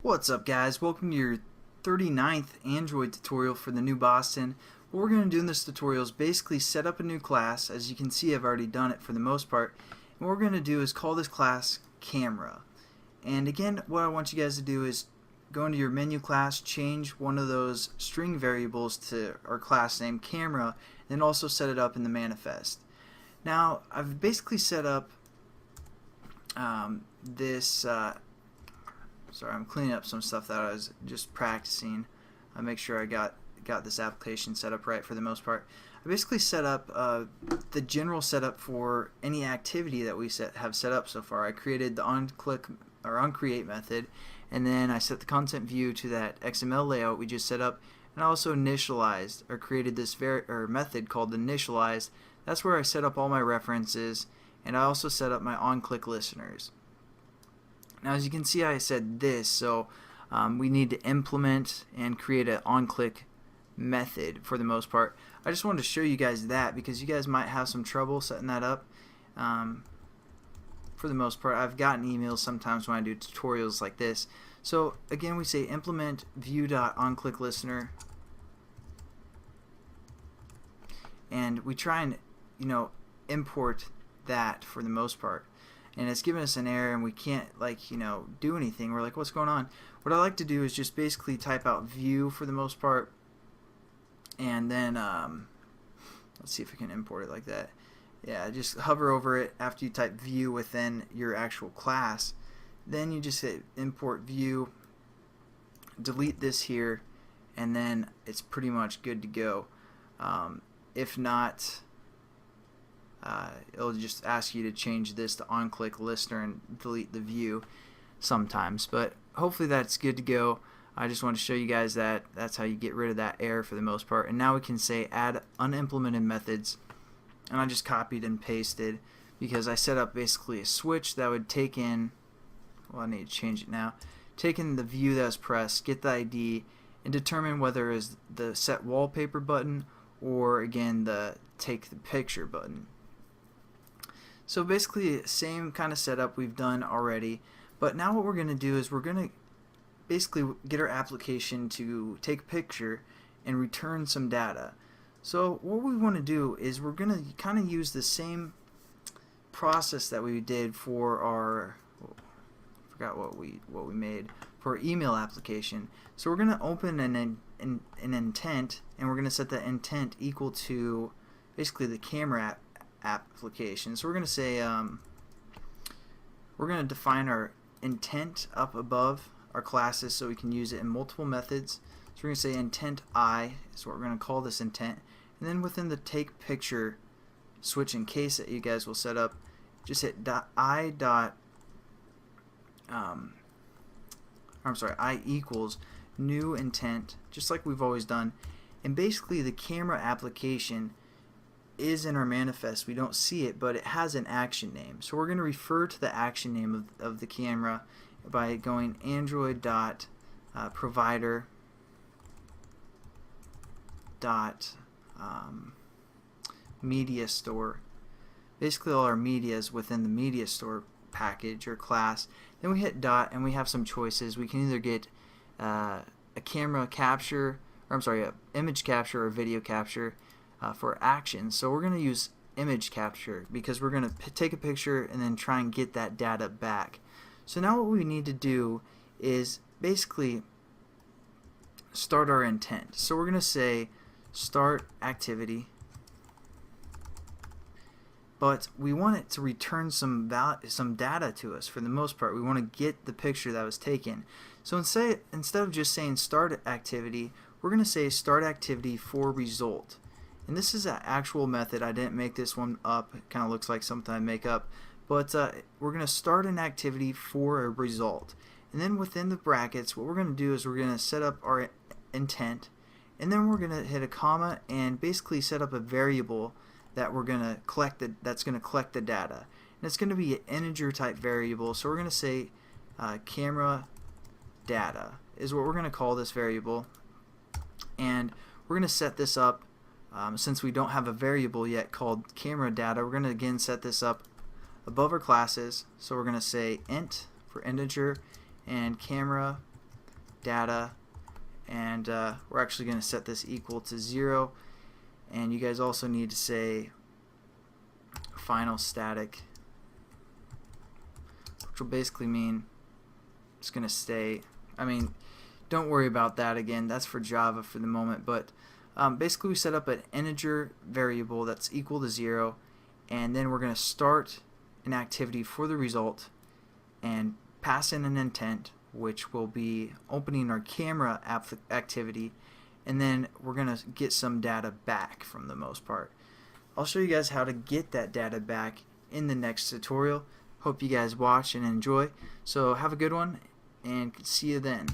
What's up, guys? Welcome to your 39th Android tutorial for the new Boston. What we're going to do in this tutorial is basically set up a new class. As you can see, I've already done it for the most part. And what we're going to do is call this class Camera. And again, what I want you guys to do is go into your menu class, change one of those string variables to our class name Camera, and then also set it up in the manifest. Now, I've basically set up sorry, I'm cleaning up some stuff that I was just practicing. I make sure I got this application set up right for the most part. I basically set up the general setup for any activity that we have set up so far. I created the onCreate method, and then I set the content view to that XML layout we just set up, and I also initialized or created this method called initialize. That's where I set up all my references, and I also set up my on-click listeners. Now, as you can see, I said this, so we need to implement and create an on-click method for the most part. I just wanted to show you guys that because you guys might have some trouble setting that up. For the most part, I've gotten emails sometimes when I do tutorials like this. So again, we say implement view.onClickListener, and we try and import that for the most part. And it's giving us an error and we can't do anything. We're like, what's going on? What I like to do is just basically type out view for the most part, and then let's see if we can import it like that. Yeah, just hover over it after you type view within your actual class. Then you just hit import view, delete this here, and then it's pretty much good to go. If not, it'll just ask you to change this to on-click listener and delete the view sometimes, but hopefully that's good to go. I just want to show you guys that that's how you get rid of that error for the most part. And now we can say add unimplemented methods, and I just copied and pasted because I set up basically a switch that would take in, well, I need to change it now, take in the view that was pressed, get the ID, and determine whether it is the set wallpaper button or again the take the picture button. So basically same kind of setup we've done already, but now what we're going to do is we're going to basically get our application to take a picture and return some data. So what we want to do is we're going to kind of use the same process that we did for our, I forgot what we made for our email application. So we're going to open an intent, and we're going to set the intent equal to basically the camera application. So we're going to say we're going to define our intent up above our classes so we can use it in multiple methods. So we're going to say intent I is what we're going to call this intent, and then within the take picture switch in case that you guys will set up, just hit I equals new intent, just like we've always done. And basically the camera application is in our manifest. We don't see it, but it has an action name. So we're going to refer to the action name of the camera by going android.provider media store. Basically all our media is within the media store package or class. Then we hit dot, and we have some choices. We can either get a camera capture, or I'm sorry, a image capture or video capture for action. So we're going to use image capture because we're going to take a picture and then try and get that data back. So now what we need to do is basically start our intent. So we're going to say start activity, but we want it to return some data to us. For the most part, we want to get the picture that was taken. So instead of just saying start activity, we're going to say start activity for result. And this is an actual method. I didn't make this one up. It kind of looks like something I make up. But we're going to start an activity for a result. And then within the brackets, what we're going to do is we're going to set up our intent. And then we're going to hit a comma and basically set up a variable that we're going to collect that's going to collect the data. And it's going to be an integer type variable. So we're going to say camera data is what we're going to call this variable. And we're going to set this up. Since we don't have a variable yet called camera data, we're going to again set this up above our classes. So we're going to say int for integer and camera data, and we're actually going to set this equal to 0, and you guys also need to say final static, which will basically mean it's going to stay. I mean, don't worry about that, again, that's for Java for the moment, but basically we set up an integer variable that's equal to 0, and then we're going to start an activity for the result and pass in an intent, which will be opening our camera activity, and then we're going to get some data back from the most part. I'll show you guys how to get that data back in the next tutorial. Hope you guys watch and enjoy. So have a good one, and see you then.